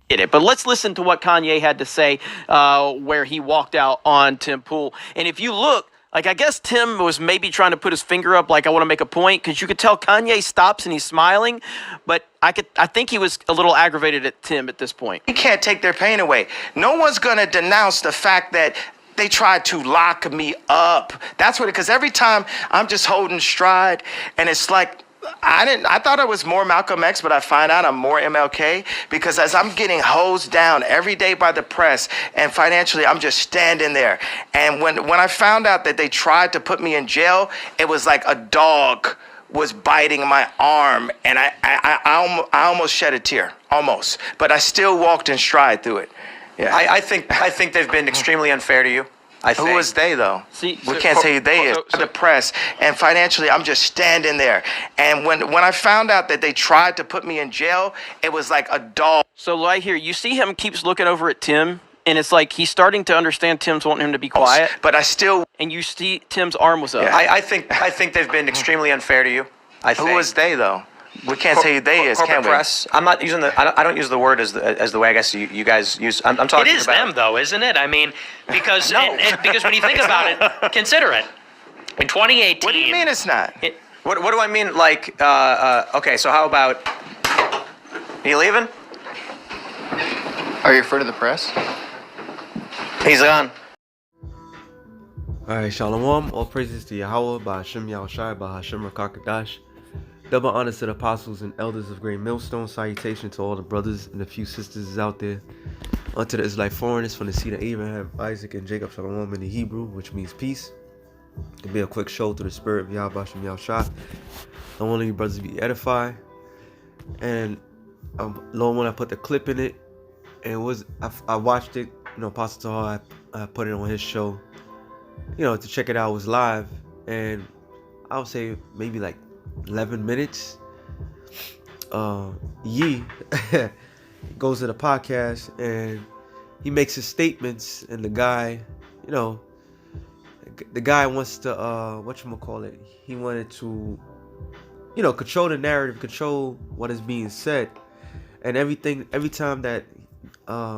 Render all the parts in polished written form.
it. But let's listen to what Kanye had to say where he walked out on Tim Pool. And if you look, like, I guess Tim was maybe trying to put his finger up, like, I want to make a point, because you could tell Kanye stops and he's smiling, but I think he was a little aggravated at Tim at this point. You can't take their pain away. No one's gonna denounce the fact that they tried to lock me up. That's what, because every time I'm just holding stride, and it's like, I thought I was more Malcolm X, but I find out I'm more MLK, because as I'm getting hosed down every day by the press and financially, I'm just standing there. And when I found out that they tried to put me in jail, it was like a dog was biting my arm, and I almost shed a tear, almost, but I still walked in stride through it. Yeah. I think they've been extremely unfair to you. Who was they, though? See, we can't say they is the press, and financially, I'm just standing there. And when I found out that they tried to put me in jail, it was like a dog. So right here, you see him keeps looking over at Tim, and it's like he's starting to understand Tim's wanting him to be quiet. But I still. And you see Tim's arm was up. Yeah. I think they've been extremely unfair to you. Who was they, though? We can't say they is, can we? Press. I'm not using I don't use the word as the way I guess you guys use. I'm talking about. It is them, though, isn't it? I mean, because because when you think about it, consider it. In 2018. What do you mean it's not? What do I mean? Like, okay, so how about? Are you leaving? Are you referring to the press? He's gone. Alright, Shalom, all praises to Yahweh, by Hashem Yahushai, by Hashem Rakakadash. Double honors to the apostles and elders of Great Millstone. Salutation to all the brothers and a few sisters out there. Unto the Israelite foreigners from the seed of Abraham, Isaac, and Jacob, Shalom in the Hebrew, which means peace. To be a quick show through the spirit of Yahweh Hashem Yahushai. I want you brothers to be edified. And Lord, when I put the clip in it, and I watched it, Apostle Tahar, I put it on his show, to check it out. It was live, and I would say maybe like 11 minutes. Yee goes to the podcast and he makes his statements, and the guy wants to whatchamacallit, he wanted to control the narrative, control what is being said, and every time that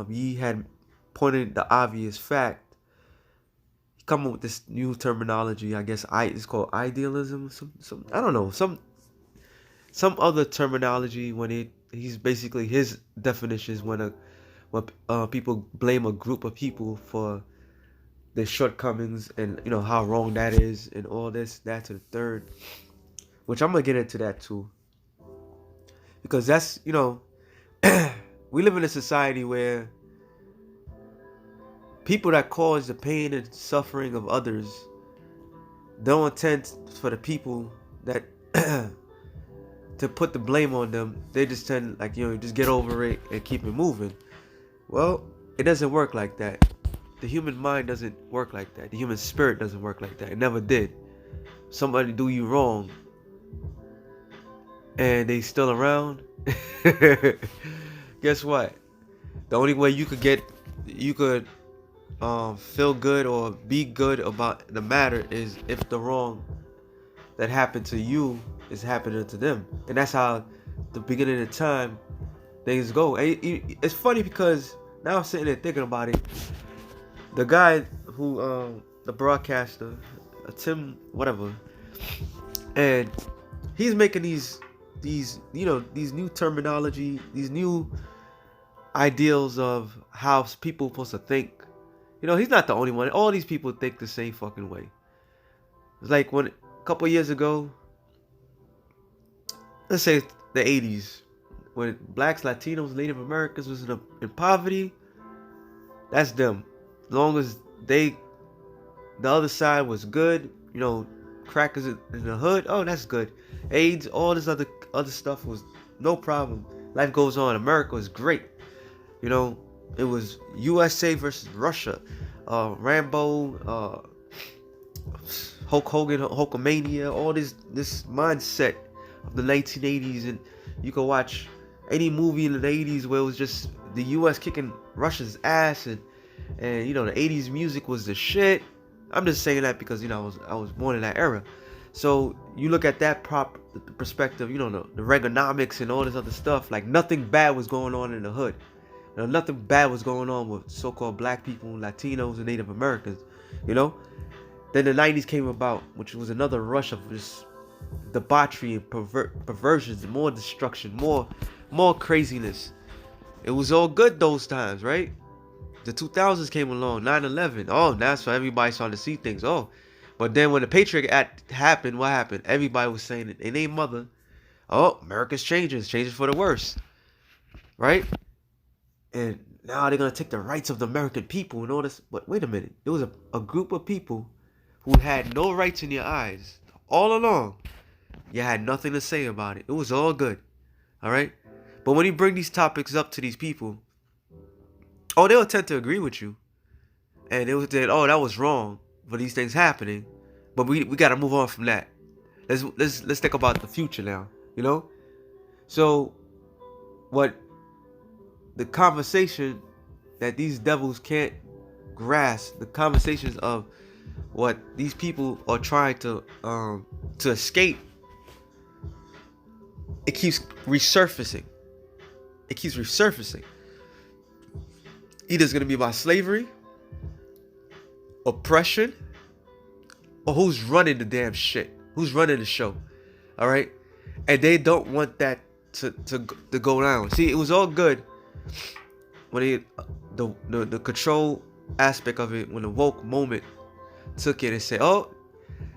Yee had pointed the obvious fact, he come up with this new terminology. I guess it's called idealism. Some I don't know, some other terminology when he's basically, his definition is when people blame a group of people for their shortcomings, and how wrong that is, and all this, that to the third, which I'm gonna get into that too, because that's we live in a society where people that cause the pain and suffering of others don't intend for the people that to put the blame on them. They just tend, just get over it and keep it moving. Well, it doesn't work like that. The human mind doesn't work like that. The human spirit doesn't work like that. It never did. Somebody do you wrong and they still around, guess what? The only way you could feel good or be good about the matter is if the wrong that happened to you is happening to them. And that's how the beginning of time things go. It's funny because now I'm sitting there thinking about it. The guy who the broadcaster, Tim whatever, and he's making these new terminology, these new ideals of how people are supposed to think. He's not the only one. All these people think the same fucking way. It's like when a couple years ago, let's say the 80s, when blacks, Latinos, Native Americans was in poverty, that's them. As long as the other side was good, crackers in the hood, oh, that's good. AIDS, all this other stuff was no problem. Life goes on. America was great. It was USA versus Russia, Rambo, Hulk Hogan, Hulkamania, all this mindset of the 1980s, and you can watch any movie in the 80s where it was just the US kicking Russia's ass, and the 80s music was the shit. I'm just saying that because I was born in that era. So you look at that perspective, the Reaganomics and all this other stuff, like nothing bad was going on in the hood. nothing bad was going on with so-called black people, Latinos, and Native Americans, you know. Then the 90s came about, which was another rush of just debauchery and perversions, more destruction, more craziness. It was all good those times, right? The 2000s came along, 9/11. Oh, that's why everybody started to see things. Oh, but then when the Patriot Act happened, what happened? Everybody was saying it in their mother. Oh, America's changing. It's changing for the worse, right? And now they're gonna take the rights of the American people and all this. But wait a minute, it was a group of people who had no rights in your eyes all along. You had nothing to say about it. It was all good, all right? But when you bring these topics up to these people, oh, they'll tend to agree with you, and they will say, "Oh, that was wrong for these things happening," but we got to move on from that. Let's think about the future now, you know. So, what the conversation that these devils can't grasp, the conversations of what these people are trying to escape, it keeps resurfacing. It keeps resurfacing. Either it's gonna be about slavery, oppression, or who's running the damn shit, who's running the show, all right? And they don't want that to go down. See, it was all good when the control aspect of it, when the woke moment took it and said, "Oh,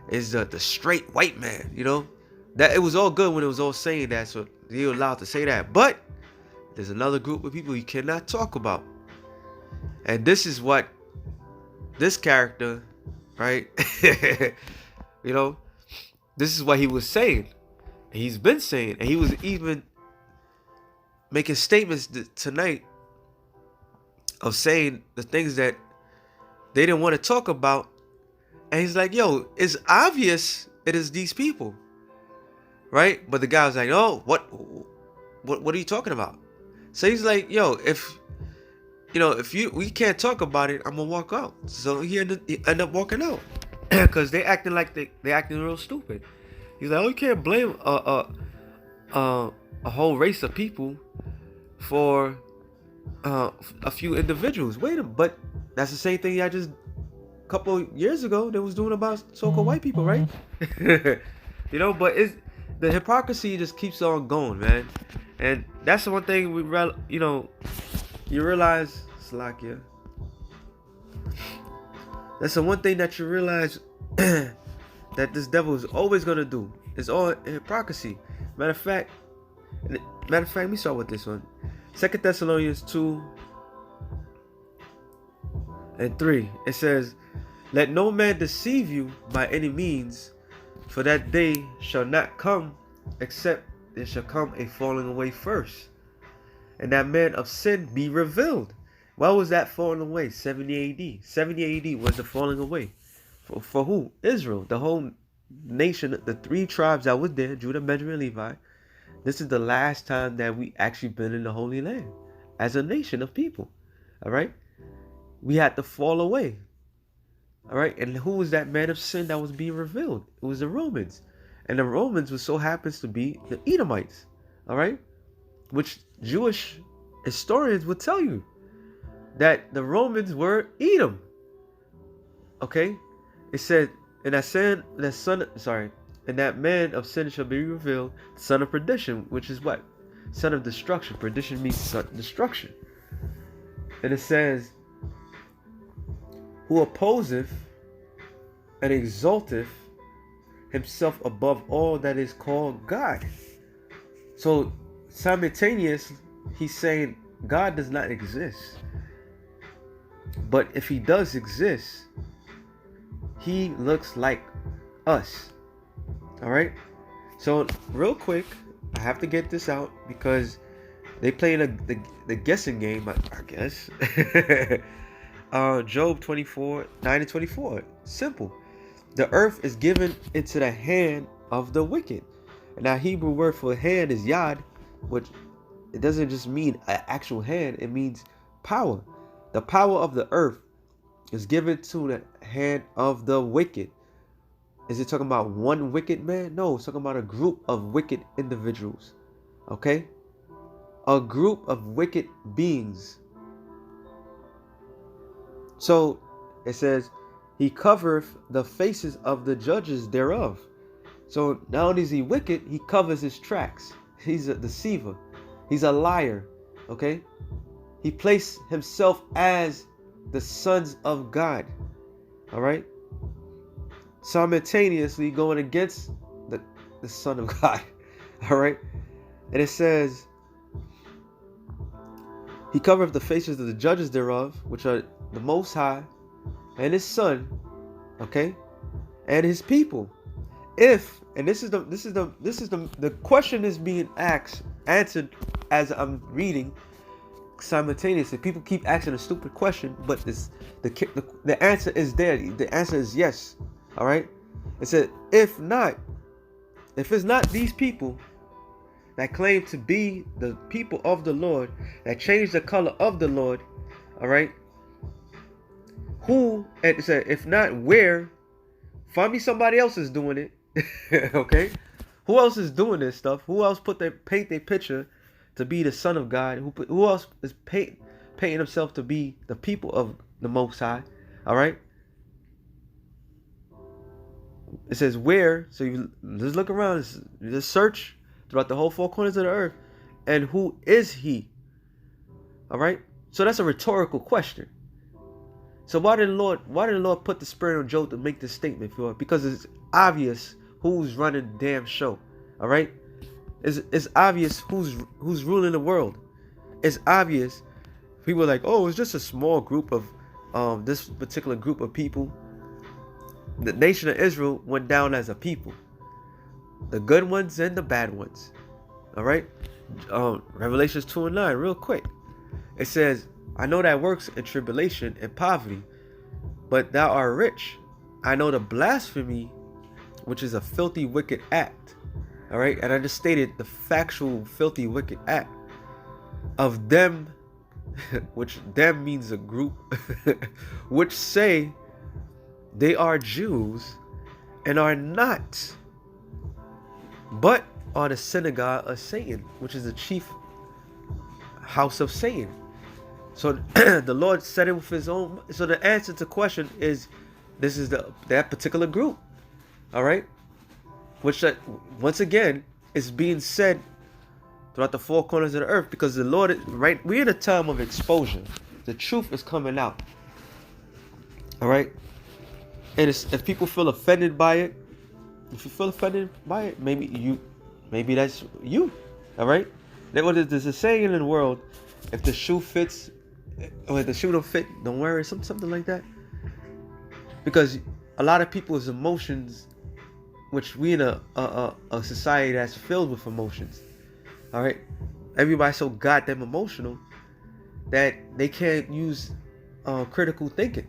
it's the straight white man," you know, that it was all good when it was all saying that, so they were allowed to say that. But there's another group of people you cannot talk about. And this is what this character, right? You know, this is what he was saying. He's been saying, and he was even making statements tonight of saying the things that they didn't want to talk about. And he's like, yo, it's obvious it is these people, right? But the guy was like, oh, what are you talking about? So he's like, yo, if we can't talk about it, I'm gonna walk out. So he ended up walking out because they acting like they acting real stupid. He's like, oh, you can't blame a whole race of people for a few individuals. Wait a minute, but that's the same thing I just a couple years ago they was doing about so-called white people, right? You know, but the hypocrisy just keeps on going, man. And that's the one thing you realize, Slakia. That's the one thing that you realize that this devil is always gonna do. It's all hypocrisy. Matter of fact, let me start with this one. 2 Thessalonians 2:3. It says, "Let no man deceive you by any means, for that day shall not come, except there shall come a falling away first, and that man of sin be revealed." Why was that falling away? 70 AD. 70 AD was the falling away. For who? Israel. The whole nation, the three tribes that was there, Judah, Benjamin, Levi. This is the last time that we actually been in the Holy Land as a nation of people. All right? We had to fall away. All right? And who was that man of sin that was being revealed? It was the Romans. And the Romans was so happens to be the Edomites. All right? Which Jewish historians would tell you that the Romans were Edom. Okay? It said, and that man of sin shall be revealed, son of perdition, which is what? Son of destruction. Perdition means destruction. And it says, who opposeth and exalteth himself above all that is called God. So simultaneous, he's saying God does not exist. But if he does exist, he looks like us. All right. So real quick, I have to get this out because they playing the guessing game, I guess. Job 24:9-24. Simple. The earth is given into the hand of the wicked. And that Hebrew word for hand is yad, which it doesn't just mean an actual hand. It means power. The power of the earth is given to the hand of the wicked. Is it talking about one wicked man? No, it's talking about a group of wicked individuals. Okay? A group of wicked beings. So it says, he covereth the faces of the judges thereof. So not only is he wicked, he covers his tracks. He's a deceiver. He's a liar. Okay? He placed himself as the sons of God. All right? Simultaneously going against the Son of God. All right? And it says, he covereth the faces of the judges thereof, which are the Most High, and his Son, okay, and his people. If, and this is the question is being answered as I'm reading simultaneously. People keep asking a stupid question, but the answer is there. The answer is yes. All right. It said, if it's not these people that claim to be the people of the Lord, that change the color of the Lord, all right, who, and it said, if not, where, find me somebody else is doing it. Okay, who else is doing this stuff? Who else paint their picture to be the Son of God? Who else is painting himself to be the people of the Most High? All right. It says where, so you just look around, just search throughout the whole four corners of the earth, and who is he? All right. So that's a rhetorical question. So why did the Lord put the Spirit on Job to make this statement for? Because it's obvious who's running the damn show. All right. It's obvious who's ruling the world. It's obvious. People are like, oh, it's just a small group of this particular group of people. The nation of Israel went down as a people. The good ones and the bad ones. All right. Revelations 2:9, real quick. It says, I know that works in tribulation and poverty, but thou art rich. I know the blasphemy, which is a filthy, wicked act. All right. And I just stated the factual, filthy, wicked act of them, which them means a group, which say they are Jews and are not, but are the synagogue of Satan, which is the chief house of Satan. So the Lord said it with his own. So the answer to the question is, this is that particular group. All right. Which once again is being said throughout the four corners of the earth, because the Lord, right, we're in a time of exposure. The truth is coming out. All right. And if people feel offended by it, if you feel offended by it, maybe that's you. All right. There's a saying in the world: if the shoe fits, or if the shoe don't fit, don't wear it. Something like that. Because a lot of people's emotions, which we in a society that's filled with emotions. All right. Everybody's so goddamn emotional that they can't use critical thinking.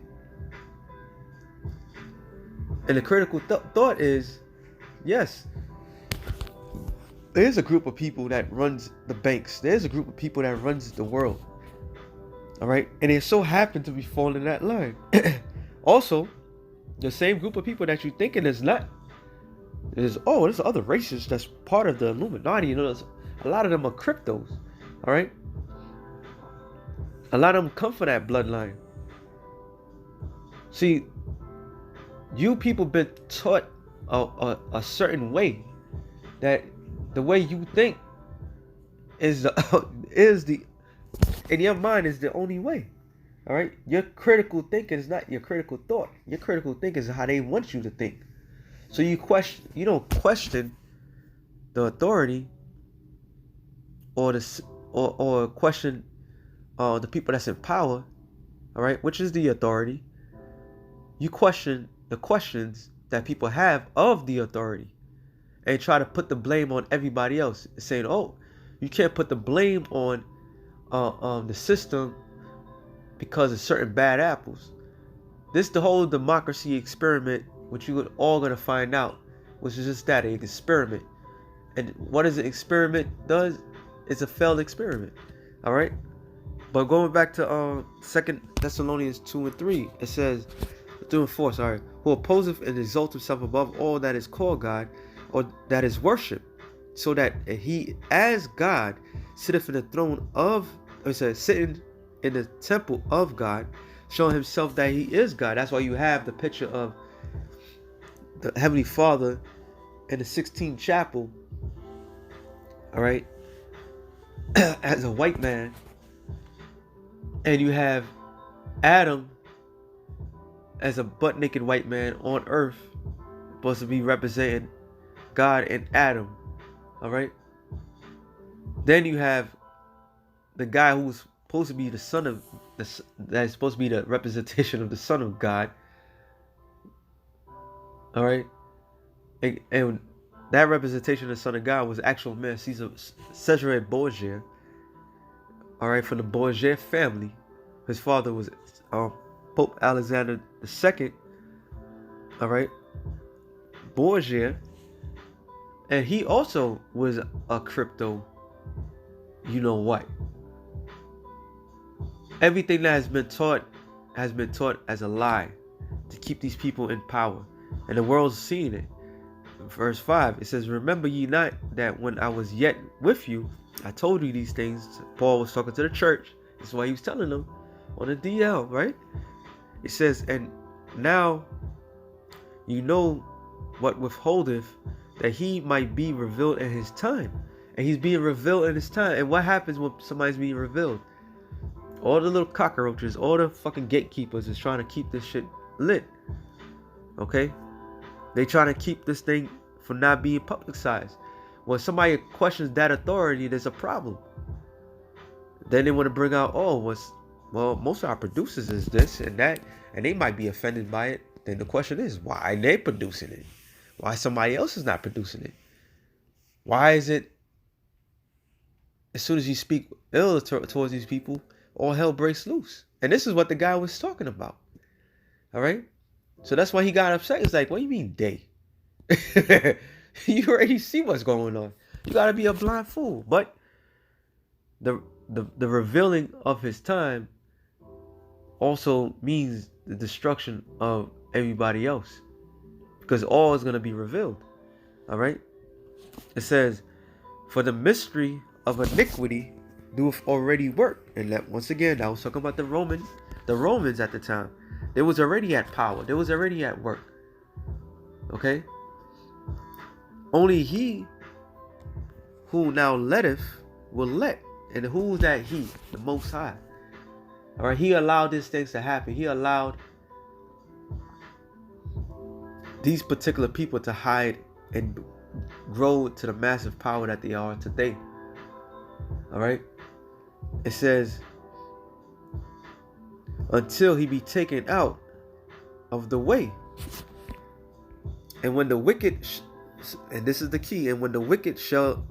And the critical thought is, yes, there's a group of people that runs the banks. There's a group of people that runs the world. All right. And they so happen to be falling in that line. Also, the same group of people that you're thinking is not, there's other races that's part of the Illuminati. You know, a lot of them are cryptos. All right. A lot of them come from that bloodline. See, you people been taught a certain way, that the way you think is the in your mind is the only way. All right. Your critical thinking is not your critical thought. Your critical thinking is how they want you to think. So you don't question the authority or question the people that's in power. All right, which is the authority. You question the questions that people have of the authority, and try to put the blame on everybody else, saying, "Oh, you can't put the blame on the system because of certain bad apples." This the whole democracy experiment, which you all gonna find out, which is just that, an experiment. And what is an experiment does? It's a failed experiment. All right. But going back to 2 Thessalonians 2:3, it says, 2:4, sorry, who opposeth and exalts himself above all that is called God, or that is worshipped, so that he as God sitteth in the throne of, it says, sitting in the temple of God, showing himself that he is God. That's why you have the picture of the Heavenly Father in the Sistine Chapel, all right, as a white man, and you have Adam as a butt naked white man on earth, supposed to be representing God and Adam, all right. Then you have the guy who's supposed to be the son of that's supposed to be the representation of the Son of God, all right, and that representation of the Son of God was actual man Cesare Borgia, all right, from the Borgia family. His father was Pope Alexander II, all right, Borgia, and he also was a crypto, you know what. Everything that has been taught as a lie to keep these people in power, and the world's seeing it. Verse 5, it says, remember ye not that when I was yet with you, I told you these things. Paul was talking to the church. That's why he was telling them on the DL, right? It says, and now you know what withholdeth, that he might be revealed in his time. And he's being revealed in his time. And what happens when somebody's being revealed? All the little cockroaches, all the fucking gatekeepers is trying to keep this shit lit. Okay? They trying to keep this thing from not being publicized. When somebody questions that authority, there's a problem. Then they want to bring out, well, most of our producers is this and that, and they might be offended by it. Then the question is, why are they producing it? Why somebody else is not producing it? Why is it as soon as you speak ill towards these people, all hell breaks loose? And this is what the guy was talking about. All right? So that's why he got upset. It's like, what do you mean they? You already see what's going on. You got to be a blind fool. But the revealing of his time also means the destruction of everybody else, because all is going to be revealed. All right? It says, for the mystery of iniquity doeth already work. And that, once again, I was talking about the Romans at the time. They was already at power. They was already at work. Okay? Only he who now letteth will let. And who's that he? The Most High. All right? He allowed these things to happen. He allowed these particular people to hide and grow to the massive power that they are today. All right? It says, until he be taken out of the way. And when the wicked, and this is the key, and when the wicked shall,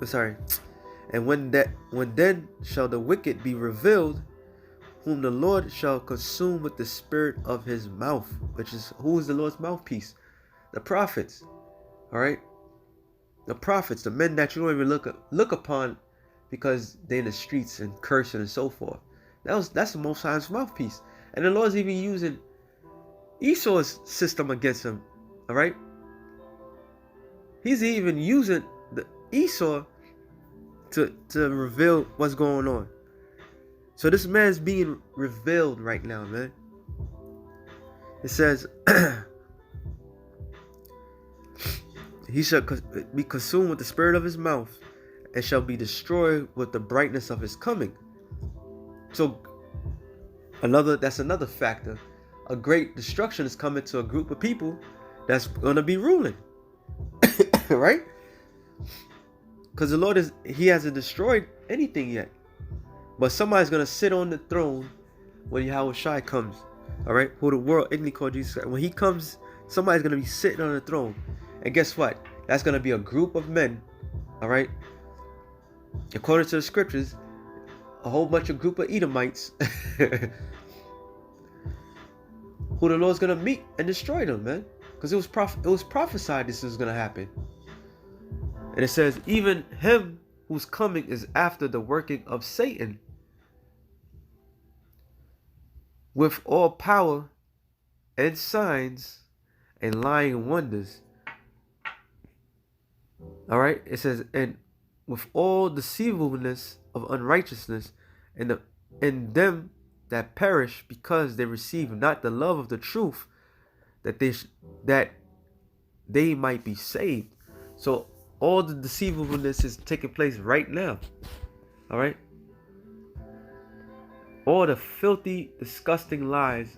and when then shall the wicked be revealed, whom the Lord shall consume with the spirit of his mouth, which is, who is the Lord's mouthpiece? The prophets. All right? The prophets, the men that you don't even look upon because they're in the streets and cursing and so forth. That's the Most High's mouthpiece. And the Lord's even using Esau's system against him. All right? He's even using the Esau to reveal what's going on. So this man's being revealed right now, man. It says, he shall be consumed with the spirit of his mouth, and shall be destroyed with the brightness of his coming. So that's another factor. A great destruction is coming to a group of people that's going to be ruling. Right? Because the Lord he hasn't destroyed anything yet. But somebody's going to sit on the throne when Yahweh Shai comes. All right? Who the world ignorantly called Jesus Christ. When he comes, somebody's going to be sitting on the throne. And guess what? That's going to be a group of men. All right? According to the scriptures, a whole bunch of group of Edomites who the Lord's going to meet and destroy them, man. Because it was prophesied this is going to happen. And it says, even him whose coming is after the working of Satan, with all power and signs and lying wonders. All right? It says, and with all deceivableness of unrighteousness, and them that perish because they receive not the love of the truth, that they might be saved. So all the deceivableness is taking place right now. All right. All the filthy, disgusting lies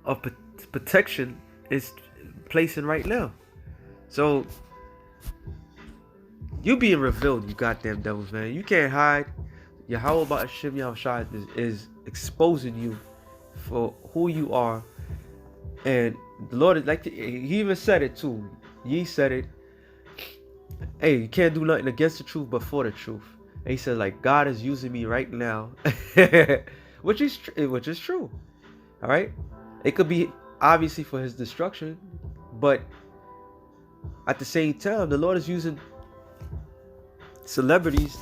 of protection is placing right now. So you being revealed, you goddamn devils, man. You can't hide. Yahweh Ba'ashem Yahushua is exposing you for who you are. And the Lord is like, he even said it too. Ye said it. Hey, you can't do nothing against the truth but for the truth. And he said, like, God is using me right now, which is true. All right, it could be obviously for his destruction, but at the same time, the Lord is using celebrities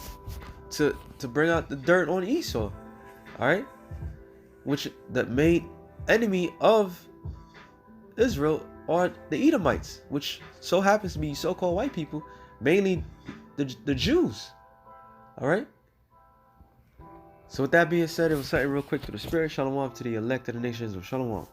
to bring out the dirt on Esau. All right, which the main enemy of Israel are the Edomites, which so happens to be so-called white people, mainly the Jews. All right. So with that being said, it was something real quick to the spirit. Shalom to the elect of the nations of Shalom.